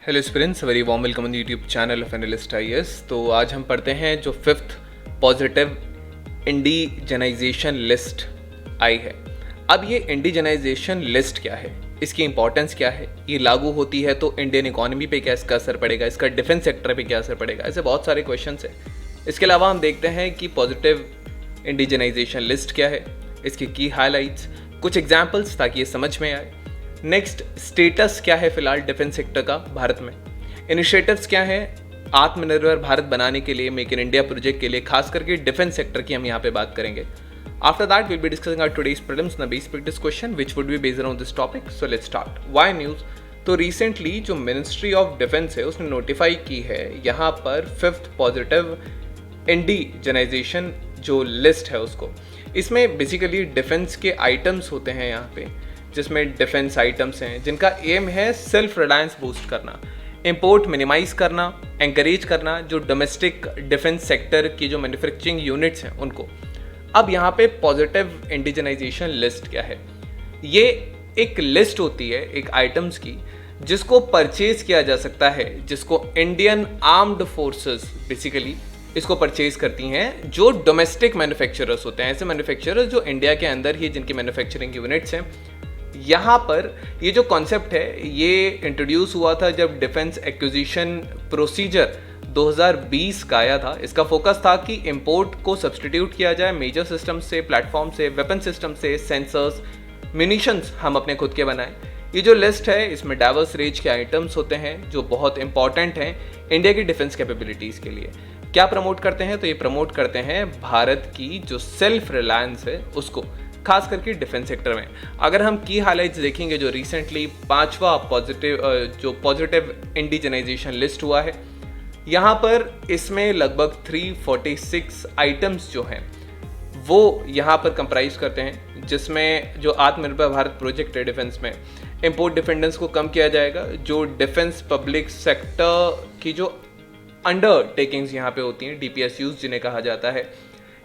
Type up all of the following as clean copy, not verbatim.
Hello students, very warm welcome on the YouTube channel of analyst IAS. तो आज हम पढ़ते हैं जो फिफ्थ पॉजिटिव इंडिजनाइजेशन लिस्ट आई है। अब ये इंडिजनाइजेशन लिस्ट क्या है, इसकी इंपॉर्टेंस क्या है, ये लागू होती है तो इंडियन इकोनॉमी पे क्या इसका असर पड़ेगा, इसका डिफेंस सेक्टर पे क्या असर पड़ेगा, ऐसे बहुत सारे क्वेश्चंस हैं। इसके अलावा हम देखते हैं कि पॉजिटिव इंडिजनाइजेशन लिस्ट क्या है, इसके की हाईलाइट्स, कुछ एग्जाम्पल्स ताकि ये समझ में आए। नेक्स्ट, स्टेटस क्या है फिलहाल डिफेंस सेक्टर का भारत में, इनिशिएटिव्स क्या है आत्मनिर्भर भारत बनाने के लिए, मेक इन इंडिया प्रोजेक्ट के लिए, खास करके डिफेंस सेक्टर की हम यहाँ पे बात करेंगे। After that will be discussing our today's problems in basic practice question which would be based on this topic. So let's start. Why news? तो रिसेंटली जो मिनिस्ट्री ऑफ डिफेंस है उसने नोटिफाई की है यहाँ पर फिफ्थ पॉजिटिव इंडिजनाइजेशन जो list है उसको। इसमें बेसिकली डिफेंस के आइटम्स होते हैं यहाँ पे, जिसमें डिफेंस आइटम्स हैं जिनका एम है सेल्फ रिलायंस बूस्ट करना, इंपोर्ट मिनिमाइज करना, एंकरेज करना जो डोमेस्टिक डिफेंस सेक्टर की जो मैन्युफैक्चरिंग यूनिट्स हैं उनको। अब यहाँ पे पॉजिटिव इंडिजनाइजेशन लिस्ट क्या है? ये एक लिस्ट होती है एक आइटम्स की जिसको परचेज किया जा सकता है, जिसको इंडियन आर्म्ड फोर्सेस बेसिकली इसको परचेज करती हैं, जो डोमेस्टिक मैन्युफैक्चरर्स होते हैं, ऐसे मैन्युफैक्चरर्स जो इंडिया के अंदर ही जिनकी मैन्युफैक्चरिंग यूनिट्स हैं। यहाँ पर ये जो कॉन्सेप्ट है ये इंट्रोड्यूस हुआ था जब डिफेंस एक्विजिशन प्रोसीजर 2020 का आया था। इसका फोकस था कि इंपोर्ट को सब्सटीट्यूट किया जाए मेजर सिस्टम से, प्लेटफॉर्म से, वेपन सिस्टम से, सेंसर्स, म्यूनिशंस हम अपने खुद के बनाएं। ये जो लिस्ट है इसमें डाइवर्स रेंज के आइटम्स होते हैं जो बहुत इंपॉर्टेंट हैं इंडिया की डिफेंस कैपेबिलिटीज़ के लिए। क्या प्रमोट करते हैं? तो ये प्रमोट करते हैं भारत की जो सेल्फ रिलायंस है उसको, खास करके डिफेंस सेक्टर में। अगर हम की हाईलाइट्स देखेंगे जो रिसेंटली पांचवा पॉजिटिव इंडिजनाइजेशन लिस्ट हुआ है, यहाँ पर इसमें लगभग 346 आइटम्स जो हैं वो यहाँ पर कंप्राइज करते हैं, जिसमें जो आत्मनिर्भर भारत प्रोजेक्ट है डिफेंस में, इंपोर्ट डिपेंडेंस को कम किया जाएगा, जो डिफेंस पब्लिक सेक्टर की जो अंडरटेकिंग्स यहाँ पे होती हैं, DPSUs जिन्हें कहा जाता है,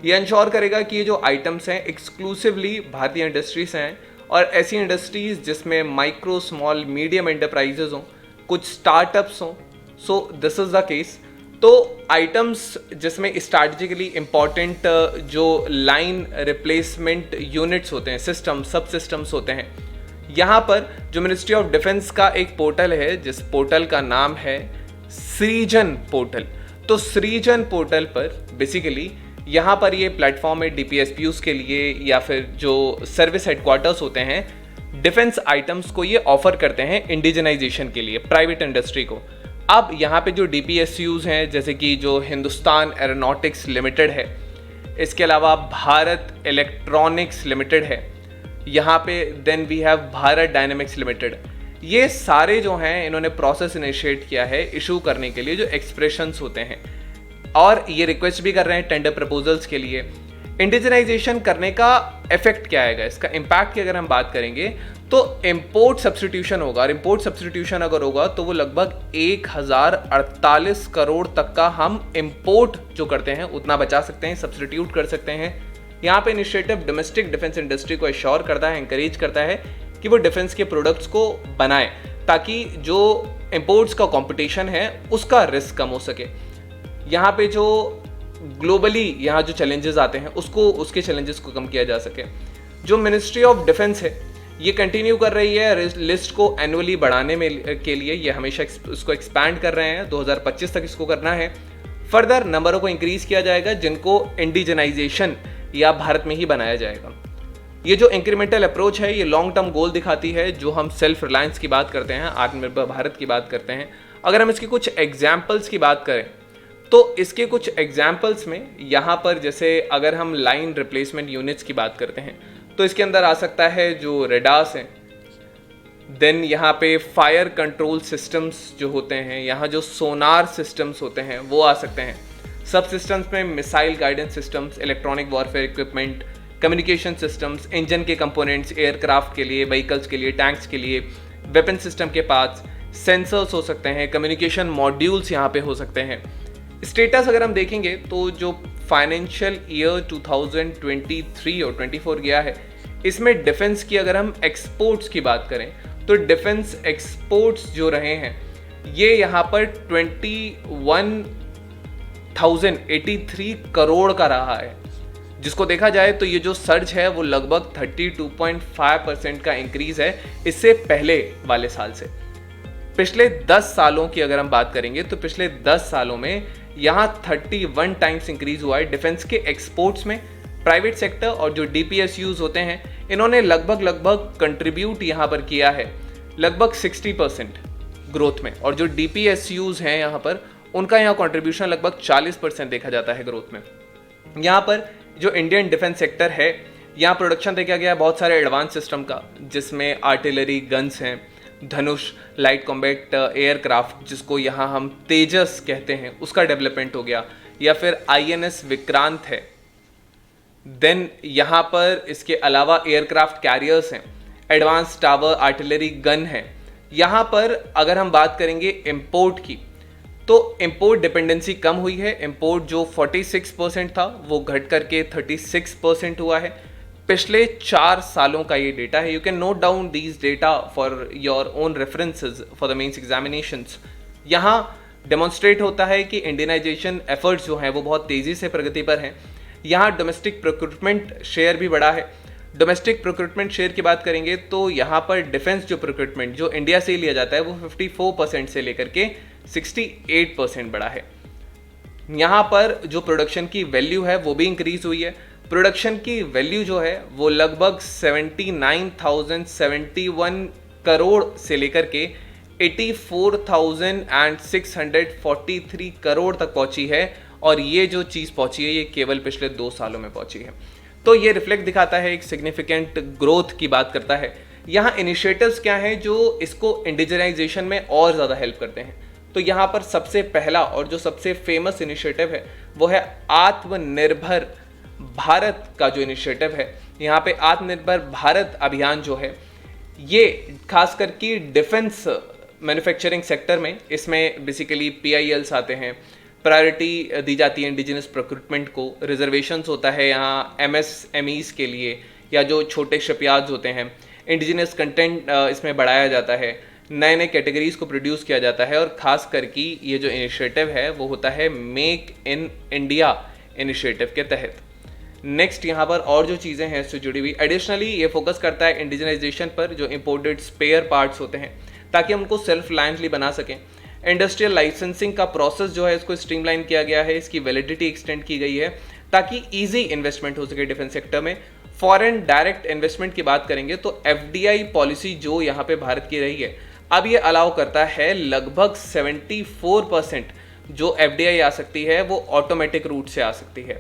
ये इंश्योर करेगा कि ये जो आइटम्स हैं एक्सक्लूसिवली भारतीय इंडस्ट्रीज हैं और ऐसी इंडस्ट्रीज जिसमें माइक्रो, स्मॉल, मीडियम एंटरप्राइजेज हों, कुछ स्टार्टअप्स हों। So this is the case. तो आइटम्स जिसमें स्ट्रैटेजिकली इंपॉर्टेंट जो लाइन रिप्लेसमेंट यूनिट्स होते हैं, सिस्टम, सब सिस्टम्स होते हैं, यहाँ पर जो मिनिस्ट्री ऑफ डिफेंस का एक पोर्टल है जिस पोर्टल का नाम है सृजन पोर्टल। तो सृजन पोर्टल पर बेसिकली यहाँ पर ये प्लेटफॉर्म है DPSUs के लिए या फिर जो सर्विस हेडक्वार्टर्स होते हैं डिफेंस आइटम्स को ये ऑफर करते हैं इंडिजनाइजेशन के लिए प्राइवेट इंडस्ट्री को। अब यहाँ पे जो DPSUs हैं जैसे कि जो हिंदुस्तान एरोनॉटिक्स लिमिटेड है, इसके अलावा भारत इलेक्ट्रॉनिक्स लिमिटेड है, यहाँ पे then we have Bharat Dynamics Limited, ये सारे जो हैं इन्होंने प्रोसेस इनिशिएट किया है इशू करने के लिए जो एक्सप्रेशंस होते हैं, और ये रिक्वेस्ट भी कर रहे हैं टेंडर प्रपोजल्स के लिए। इंडिजनाइजेशन करने का इफेक्ट क्या आएगा, इसका इम्पैक्ट की अगर हम बात करेंगे तो इंपोर्ट सब्स्टिट्यूशन होगा, और इंपोर्ट सब्स्टिट्यूशन अगर होगा तो वो लगभग 1048 करोड़ तक का हम इंपोर्ट जो करते हैं उतना बचा सकते हैं, सब्स्टिट्यूट कर सकते हैं। यहाँ पे इनिशिएटिव डोमेस्टिक डिफेंस इंडस्ट्री को एश्योर करता है, इंकरेज करता है कि वो डिफेंस के प्रोडक्ट्स को बनाए ताकि जो इंपोर्ट्स का कॉम्पिटिशन है उसका रिस्क कम हो सके। यहाँ पे जो ग्लोबली यहाँ जो चैलेंजेस आते हैं उसके चैलेंजेस को कम किया जा सके। जो मिनिस्ट्री ऑफ डिफेंस है ये कंटिन्यू कर रही है लिस्ट को एनुअली बढ़ाने में के लिए, ये हमेशा इसको एक्सपैंड कर रहे हैं, 2025 तक इसको करना है। फर्दर नंबरों को इंक्रीज किया जाएगा जिनको इंडिजनाइजेशन या भारत में ही बनाया जाएगा। ये जो इंक्रीमेंटल अप्रोच है ये लॉन्ग टर्म गोल दिखाती है, जो हम सेल्फ रिलायंस की बात करते हैं, आत्मनिर्भर भारत की बात करते हैं। अगर हम इसकी कुछ एग्जाम्पल्स की बात करें तो इसके कुछ एग्जाम्पल्स में यहाँ पर जैसे अगर हम लाइन रिप्लेसमेंट यूनिट्स की बात करते हैं तो इसके अंदर आ सकता है जो रेडार्स हैं, देन यहाँ पे फायर कंट्रोल सिस्टम्स जो होते हैं, यहाँ जो सोनार सिस्टम्स होते हैं वो आ सकते हैं। सब सिस्टम्स में missile guidance systems, electronic warfare equipment, communication systems, engine के कंपोनेंट्स, एयरक्राफ्ट के लिए, व्हीकल्स के लिए, टैंक्स के लिए, वेपन सिस्टम के पार्ट्स, सेंसर्स हो सकते हैं, कम्युनिकेशन मॉड्यूल्स यहाँ पे हो सकते हैं। स्टेटस अगर हम देखेंगे तो जो फाइनेंशियल ईयर 2023 और 24 गया है इसमें डिफेंस की अगर हम एक्सपोर्ट्स की बात करें तो डिफेंस एक्सपोर्ट्स जो रहे हैं ये यहाँ पर 21,083 करोड़ का रहा है, जिसको देखा जाए तो ये जो सर्ज है वो लगभग 32.5% का इंक्रीज है इससे पहले वाले साल से। पिछले 10 सालों की अगर हम बात करेंगे तो पिछले 10 सालों में यहाँ 31 टाइम्स इंक्रीज हुआ है डिफेंस के एक्सपोर्ट्स में। प्राइवेट सेक्टर और जो DPSUs होते हैं इन्होंने लगभग कंट्रीब्यूट यहाँ पर किया है लगभग 60% ग्रोथ में, और जो DPSUs हैं यहाँ पर उनका यहाँ कंट्रीब्यूशन लगभग 40% देखा जाता है ग्रोथ में। यहाँ पर जो इंडियन डिफेंस सेक्टर है यहाँ प्रोडक्शन देखा गया है बहुत सारे एडवांस सिस्टम का, जिसमें आर्टिलरी गन्स हैं, धनुष लाइट कॉम्बैट एयरक्राफ्ट जिसको यहाँ हम तेजस कहते हैं उसका डेवलपमेंट हो गया, या फिर INS विक्रांत है। देन यहाँ पर इसके अलावा एयरक्राफ्ट कैरियर्स हैं, एडवांस टावर आर्टिलरी गन है। यहाँ पर अगर हम बात करेंगे इंपोर्ट की तो इंपोर्ट डिपेंडेंसी कम हुई है। इंपोर्ट जो 46% था वो घट करके 36% हुआ है पिछले 4 सालों का ये डेटा है। You can note down these data for your own references for the mains examinations. यहाँ डेमोन्स्ट्रेट होता है कि इंडियनाइजेशन एफर्ट्स जो हैं वो बहुत तेज़ी से प्रगति पर हैं। यहाँ डोमेस्टिक प्रोक्यूरमेंट शेयर भी बढ़ा है। डोमेस्टिक प्रोक्यूरमेंट शेयर की बात करेंगे तो यहाँ पर डिफेंस जो प्रोक्यूरमेंट जो इंडिया से लिया जाता है वो 54% से लेकर के 68% बढ़ा है। यहाँ पर जो प्रोडक्शन की वैल्यू है वो भी इंक्रीज हुई है। प्रोडक्शन की वैल्यू जो है वो लगभग 79,071 करोड़ से लेकर के 84,643 करोड़ तक पहुंची है, और ये जो चीज़ पहुंची है ये केवल पिछले 2 सालों में पहुंची है। तो ये रिफ्लेक्ट दिखाता है, एक सिग्निफिकेंट ग्रोथ की बात करता है। यहाँ इनिशिएटिव्स क्या हैं जो इसको इंडिजिनाइजेशन में और ज़्यादा हेल्प करते हैं। तो यहाँ पर सबसे पहला और जो सबसे फेमस इनिशिएटिव है वो है आत्मनिर्भर भारत का जो इनिशिएटिव है। यहाँ पे आत्मनिर्भर भारत अभियान जो है ये खास करके डिफेंस मैन्युफैक्चरिंग सेक्टर में, इसमें बेसिकली PILs आते हैं, प्रायोरिटी दी जाती है इंडिजिनस प्रोक्यूरमेंट को, रिजर्वेशंस होता है यहाँ MSMEs के लिए, या जो छोटे शिपयार्ड्स होते हैं, इंडिजिनस कंटेंट इसमें बढ़ाया जाता है, नए नए कैटेगरीज को प्रोड्यूस किया जाता है, और ख़ास करके ये जो इनिशिएटिव है वो होता है मेक इन इंडिया इनिशिएटिव के तहत। नेक्स्ट यहाँ पर और जो चीज़ें हैं इससे जुड़ी हुई, एडिशनली ये फोकस करता है इंडिजिनाइजेशन पर, जो इंपोर्टेड स्पेयर पार्ट्स होते हैं ताकि हम उनको सेल्फ रिलायंटली बना सकें। इंडस्ट्रियल लाइसेंसिंग का प्रोसेस जो है इसको स्ट्रीमलाइन किया गया है, इसकी वैलिडिटी एक्सटेंड की गई है ताकि इजी इन्वेस्टमेंट हो सके डिफेंस सेक्टर में। फॉरेन डायरेक्ट इन्वेस्टमेंट की बात करेंगे तो FDI पॉलिसी जो यहाँ पे भारत की रही है अब ये अलाउ करता है लगभग 74% जो FDI आ सकती है वो ऑटोमेटिक रूट से आ सकती है,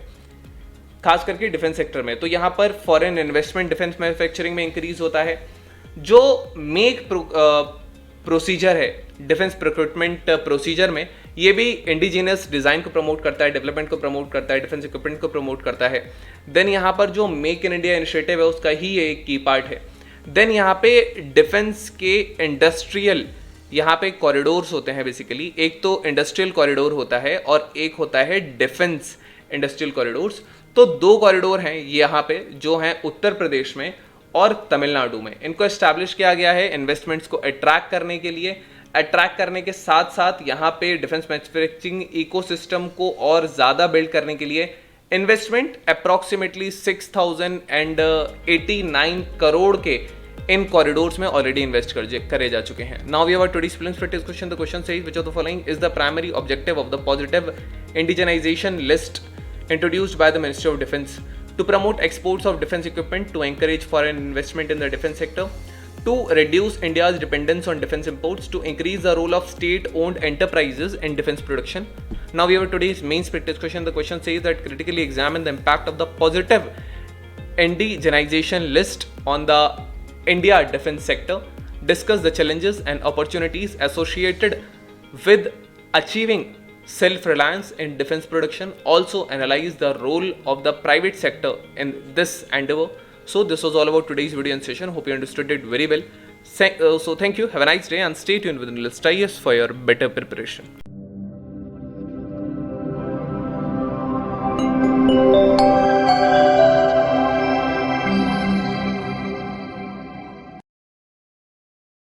खास करके डिफेंस सेक्टर में। तो यहाँ पर फॉरेन इन्वेस्टमेंट डिफेंस मैन्युफैक्चरिंग में इंक्रीज होता है। जो मेक प्रोसीजर है डिफेंस प्रोक्यूरमेंट प्रोसीजर में, ये भी इंडिजिनस डिज़ाइन को प्रमोट करता है, डेवलपमेंट को प्रमोट करता है, डिफेंस इक्विपमेंट को प्रमोट करता है। देन यहाँ पर जो मेक इन इंडिया इनिशिएटिव है उसका ही एक की पार्ट है। देन यहाँ पे डिफेंस के इंडस्ट्रियल यहाँ पे कॉरिडोर्स होते हैं बेसिकली, एक तो इंडस्ट्रियल कॉरिडोर होता है और एक होता है डिफेंस इंडस्ट्रियल कॉरिडोर्स। तो 2 कॉरिडोर हैं यहाँ पे जो हैं उत्तर प्रदेश में और तमिलनाडु में। इनको एस्टैब्लिश किया गया है इन्वेस्टमेंट्स को अट्रैक्ट करने के लिए। अट्रैक्ट करने के साथ साथ यहाँ पे डिफेंस मैन्युफैक्चरिंग इकोसिस्टम को और ज़्यादा बिल्ड करने के लिए इन्वेस्टमेंट अप्रॉक्सीमेटली 6,089 करोड़ के इन कॉरिडोर्स में ऑलरेडी इन्वेस्ट करे जा चुके हैं। Now we have today's prelims practice question. The question says which of the following is the primary objective of the positive indigenisation list introduced by the Ministry of Defence to promote exports of defence equipment, to encourage foreign investment in the defence sector, to reduce India's dependence on defence imports, to increase the role of state-owned enterprises in defence production. Now we have today's main practice question. The question says that critically examine the impact of the positive indigenization list on the India defence sector, discuss the challenges and opportunities associated with achieving self-reliance in defense production, also analyze the role of the private sector in this endeavor. So this was all about today's video and session. Hope you understood it very well. So thank you, have a nice day and stay tuned with Analyst IAS for your better preparation.